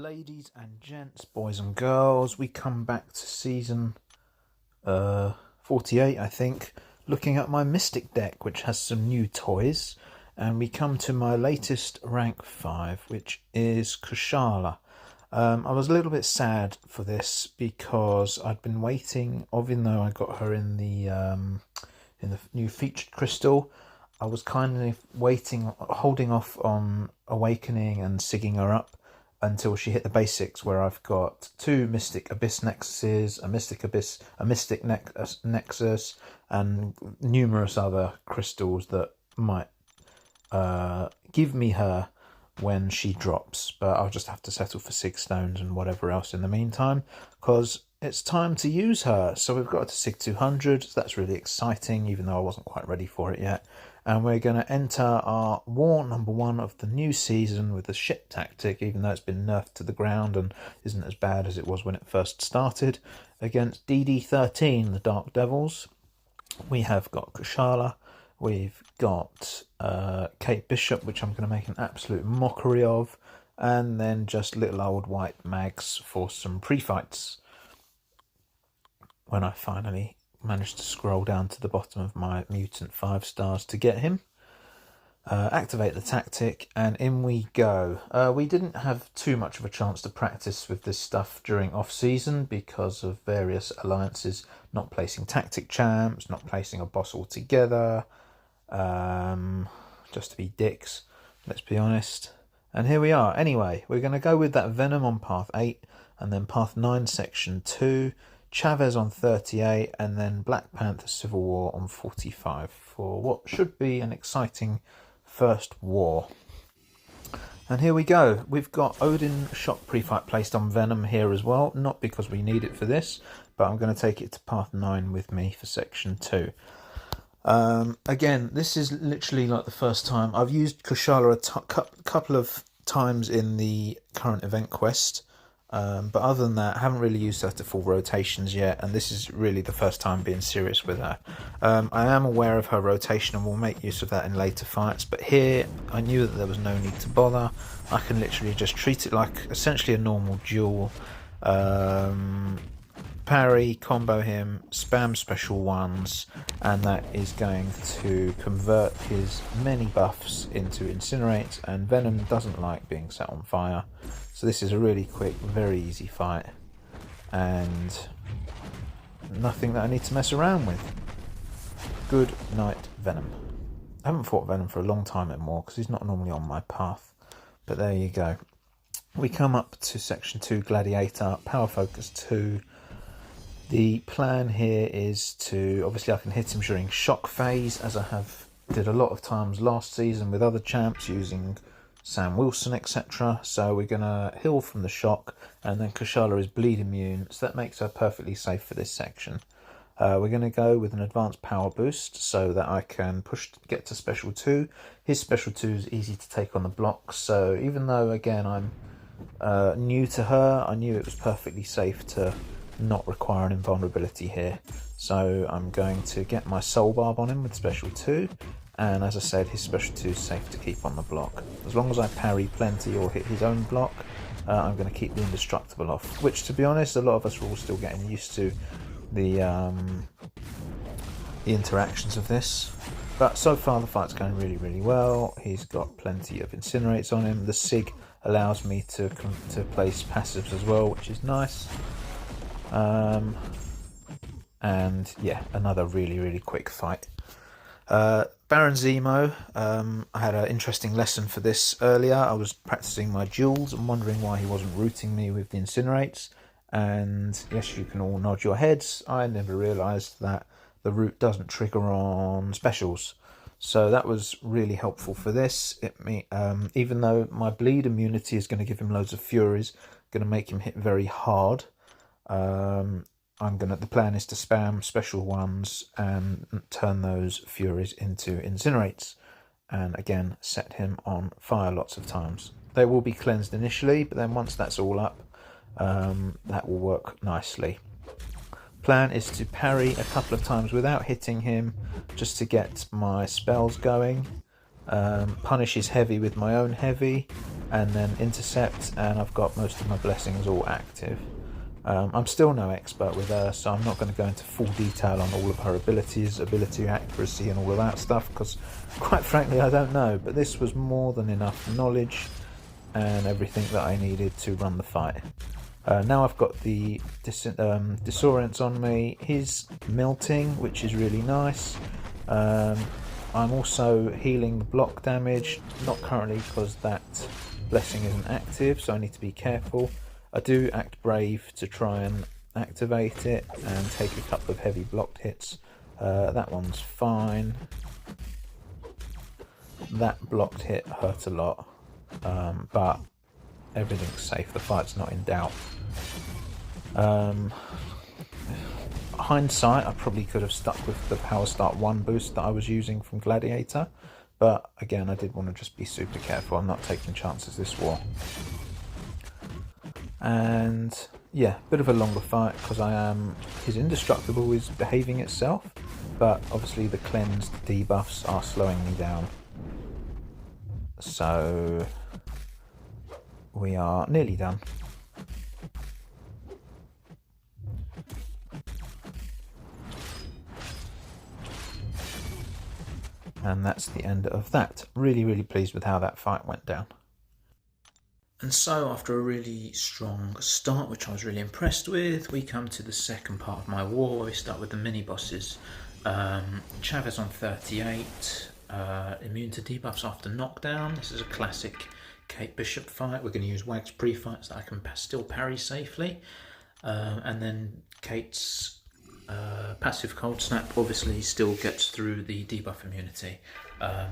Ladies and gents, boys and girls, we come back to season 48, I think, looking at my Mystic deck, which has some new toys, and we come to my latest rank 5, which is Kushala. I was a little bit sad for this because I'd been waiting, even though I got her in the new featured crystal. I was kind of waiting, holding off on awakening and sigging her up until she hit the basics, where I've got 2 Mystic Abyss Nexuses, a Mystic Nexus, and numerous other crystals that might give me her when she drops. But I'll just have to settle for 6 stones and whatever else in the meantime, because it's time to use her. So we've got to SIG 200, so that's really exciting, even though I wasn't quite ready for it yet. And we're going to enter our war number 1 of the new season with the ship tactic, even though it's been nerfed to the ground and isn't as bad as it was when it first started, against DD13, the Dark Devils. We have got Kushala, we've got Kate Bishop, which I'm going to make an absolute mockery of, and then just little old white mags for some pre-fights. When I finally managed to scroll down to the bottom of my mutant 5 stars to get him, activate the tactic, and in we go. We didn't have too much of a chance to practice with this stuff during off season because of various alliances not placing tactic champs, not placing a boss altogether, just to be dicks, let's be honest. And here we are. Anyway, we're going to go with that Venom on path 8, and then path 9 section 2, Chavez on 38, and then Black Panther Civil War on 45 for what should be an exciting first war. And here we go. We've got Odin Shock Pre-Fight placed on Venom here as well, not because we need it for this, but I'm going to take it to path 9 with me for section 2. Again, this is literally like the first time. I've used Kushala a couple of times in the current event quest, but other than that, I haven't really used her to full rotations yet, and this is really the first time being serious with her. I am aware of her rotation and will make use of that in later fights, but here I knew that there was no need to bother. I can literally just treat it like essentially a normal duel. Parry, combo him, spam special ones, and that is going to convert his many buffs into incinerates, and Venom doesn't like being set on fire. So this is a really quick, very easy fight, and nothing that I need to mess around with. Good night, Venom. I haven't fought Venom for a long time anymore because he's not normally on my path, but there you go. We come up to section 2, Gladiator, Power Focus 2. The plan here is to, obviously I can hit him during shock phase, as I did a lot of times last season with other champs using Sam Wilson, etc. So we're going to heal from the shock, and then Kushala is bleed immune, so that makes her perfectly safe for this section. We're going to go with an advanced power boost so that I can get to special 2. His special 2 is easy to take on the block, so even though again I'm new to her, I knew it was perfectly safe to not require an invulnerability here. So I'm going to get my soul barb on him with special 2, and as I said, his special 2 is safe to keep on the block. As long as I parry plenty or hit his own block, I'm going to keep the indestructible off, which to be honest a lot of us are all still getting used to the interactions of this. But so far the fight's going really well. He's got plenty of incinerates on him. The SIG allows me to place passives as well, which is nice. And yeah, another really quick fight. Baron Zemo, I had an interesting lesson for this earlier. I was practicing my duels and wondering why he wasn't rooting me with the incinerates, and yes, you can all nod your heads, I never realised that the root doesn't trigger on specials, so that was really helpful for this. Even though my bleed immunity is going to give him loads of furies, going to make him hit very hard, the plan is to spam special ones and turn those furies into incinerates, and again set him on fire lots of times. They will be cleansed initially, but then once that's all up, that will work nicely. Plan is to parry a couple of times without hitting him, just to get my spells going. punish his heavy with my own heavy, and then intercept, and I've got most of my blessings all active. I'm still no expert with her, so I'm not going to go into full detail on all of her abilities, ability accuracy and all of that stuff, because quite frankly I don't know, but this was more than enough knowledge and everything that I needed to run the fight. Now I've got the disorients on me. He's melting, which is really nice. I'm also healing the block damage, not currently because that blessing isn't active, so I need to be careful. I do act brave to try and activate it and take a couple of heavy blocked hits. That one's fine. That blocked hit hurt a lot, but everything's safe. The fight's not in doubt. Hindsight, I probably could have stuck with the Power Start 1 boost that I was using from Gladiator, but again, I did want to just be super careful. I'm not taking chances this war. And yeah, bit of a longer fight because his indestructible is behaving itself, but obviously the cleansed debuffs are slowing me down. So we are nearly done. And that's the end of that. Really, really pleased with how that fight went down. And so after a really strong start, which I was really impressed with, we come to the second part of my war where we start with the mini bosses. Chavez on 38, immune to debuffs after knockdown. This is a classic Kate Bishop fight. We're going to use Wag's pre-fight so that I can still parry safely. And then Kate's passive cold snap obviously still gets through the debuff immunity.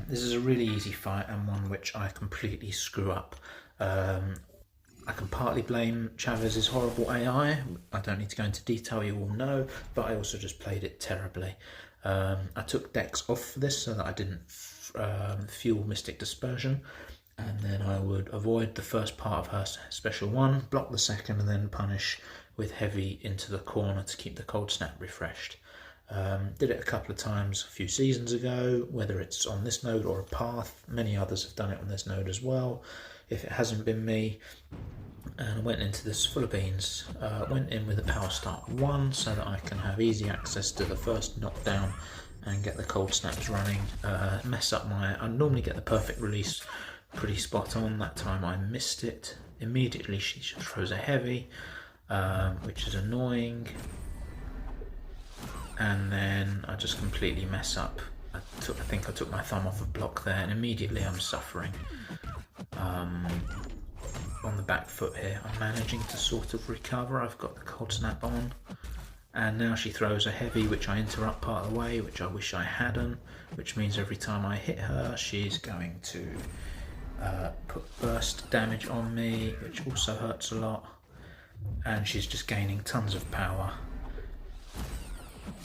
This is a really easy fight and one which I completely screw up. I can partly blame Chavez's horrible AI. I don't need to go into detail, you all know, but I also just played it terribly. I took Dex off for this so that I didn't fuel Mystic Dispersion, and then I would avoid the first part of her special one, block the second, and then punish with heavy into the corner to keep the cold snap refreshed. Did it a couple of times a few seasons ago, whether it's on this node or a path. Many others have done it on this node as well. If it hasn't been me, and I went into this full of beans, went in with a Power Start 1 so that I can have easy access to the first knockdown and get the cold snaps running. I normally get the perfect release pretty spot on. That time I missed it. Immediately she throws a heavy, which is annoying, and then I just completely mess up. I think I took my thumb off a block there, and immediately I'm suffering. On the back foot here, I'm managing to sort of recover. I've got the cold snap on, and now she throws a heavy which I interrupt part of the way, which I wish I hadn't, which means every time I hit her she's going to put burst damage on me, which also hurts a lot, and she's just gaining tons of power,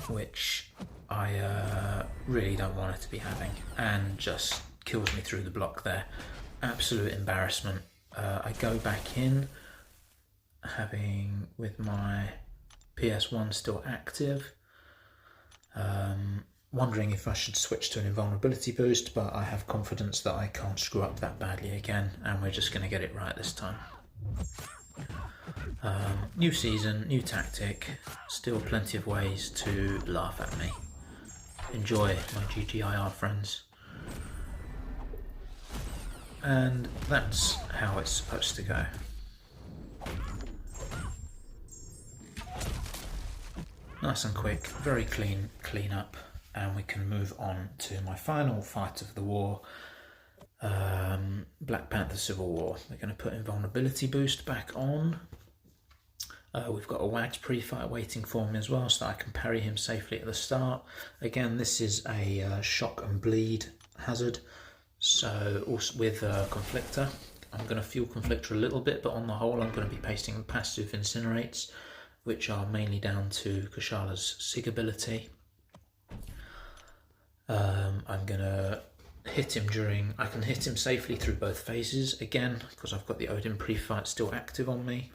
which I really don't want her to be having, and just kills me through the block there. Absolute embarrassment. I go back in, having with my PS1 still active, wondering if I should switch to an invulnerability boost, but I have confidence that I can't screw up that badly again, and we're just going to get it right this time. New season, new tactic, still plenty of ways to laugh at me. Enjoy, my GGIR friends. And that's how it's supposed to go. Nice and quick, very clean up, and we can move on to my final fight of the war, Black Panther Civil War. We're going to put invulnerability boost back on. We've got a Wags pre-fight waiting for me as well so that I can parry him safely at the start. Again, this is a shock and bleed hazard. So also with Conflictor, I'm going to fuel Conflictor a little bit, but on the whole I'm going to be pasting passive Incinerates, which are mainly down to Kushala's Sig ability. I'm going to hit him I can hit him safely through both phases, again, because I've got the Odin pre-fight still active on me.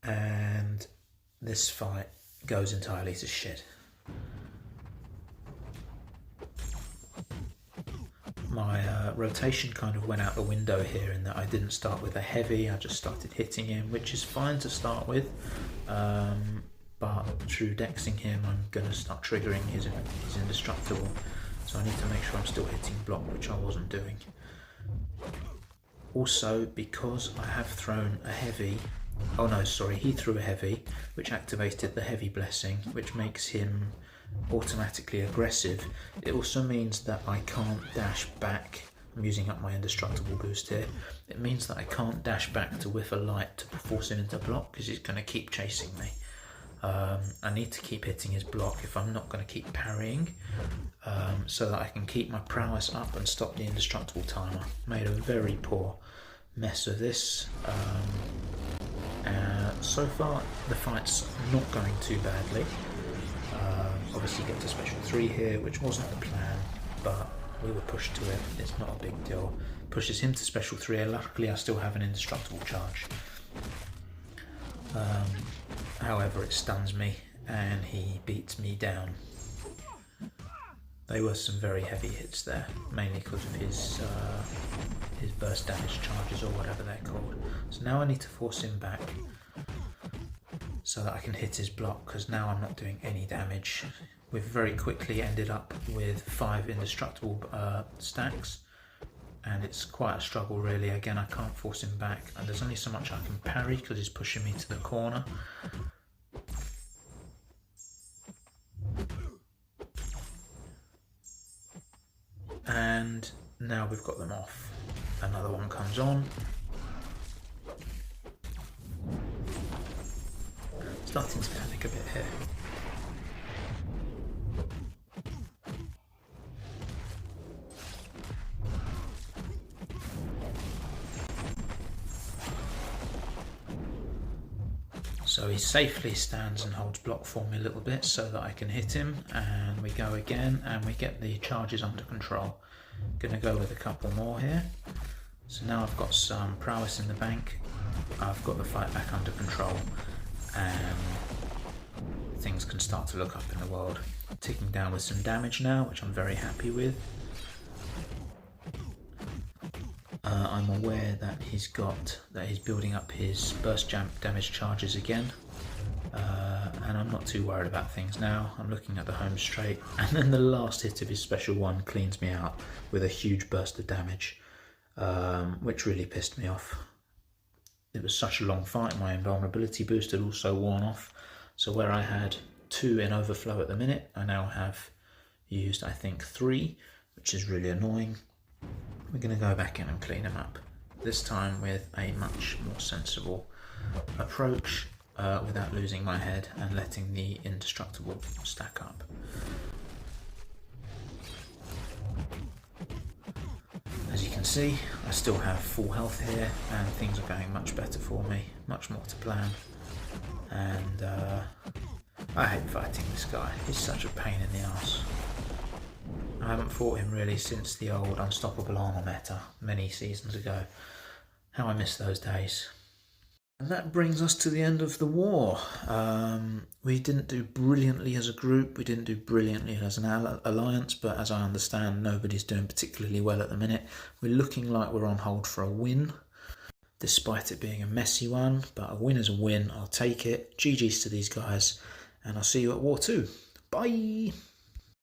And this fight goes entirely to shit. my rotation kind of went out the window here in that I didn't start with a heavy, I just started hitting him, which is fine to start with, but through dexing him I'm going to start triggering his indestructible, so I need to make sure I'm still hitting block, which I wasn't doing. Also, because I have thrown a heavy, oh no, sorry, he threw a heavy, which activated the heavy blessing, which makes him automatically aggressive. It also means that I can't dash back. I'm using up my indestructible boost here. It means that I can't dash back to whiff a light to force him into block, because he's going to keep chasing me. I need to keep hitting his block if I'm not going to keep parrying, so that I can keep my prowess up and stop the indestructible timer. Made a very poor mess of this. So far the fight's not going too badly. Obviously get to special 3 here, which wasn't the plan, but we were pushed to it. It's not a big deal. Pushes him to special 3, and luckily I still have an indestructible charge. However, it stuns me and he beats me down. They were some very heavy hits there, mainly because of his burst damage charges, or whatever they're called. So now I need to force him back so that I can hit his block, because now I'm not doing any damage. We've very quickly ended up with 5 indestructible stacks, and it's quite a struggle really. Again, I can't force him back, and there's only so much I can parry because he's pushing me to the corner. And now we've got them off. Another one comes on. Starting to panic a bit here. So he safely stands and holds block for me a little bit so that I can hit him, and we go again and we get the charges under control. Gonna go with a couple more here. So now I've got some prowess in the bank, I've got the fight back under control, and things can start to look up in the world. Ticking down with some damage now, which I'm very happy with. I'm aware that he's building up his burst damage charges again, and I'm not too worried about things now. I'm looking at the home straight, and then the last hit of his special 1 cleans me out with a huge burst of damage, which really pissed me off. It was such a long fight, my invulnerability boost had also worn off, so where I had 2 in overflow at the minute, I now have used I think 3, which is really annoying. We're going to go back in and clean him up, this time with a much more sensible approach, without losing my head and letting the indestructible stack up. As you can see, I still have full health here and things are going much better for me, much more to plan, and I hate fighting this guy. He's such a pain in the arse. I haven't fought him really since the old Unstoppable Armor meta many seasons ago. How I miss those days. And that brings us to the end of the war. We didn't do brilliantly as a group, we didn't do brilliantly as an alliance, but as I understand, nobody's doing particularly well at the minute. We're looking like we're on hold for a win, despite it being a messy one, but a win is a win, I'll take it. GG's to these guys, and I'll see you at War 2. Bye!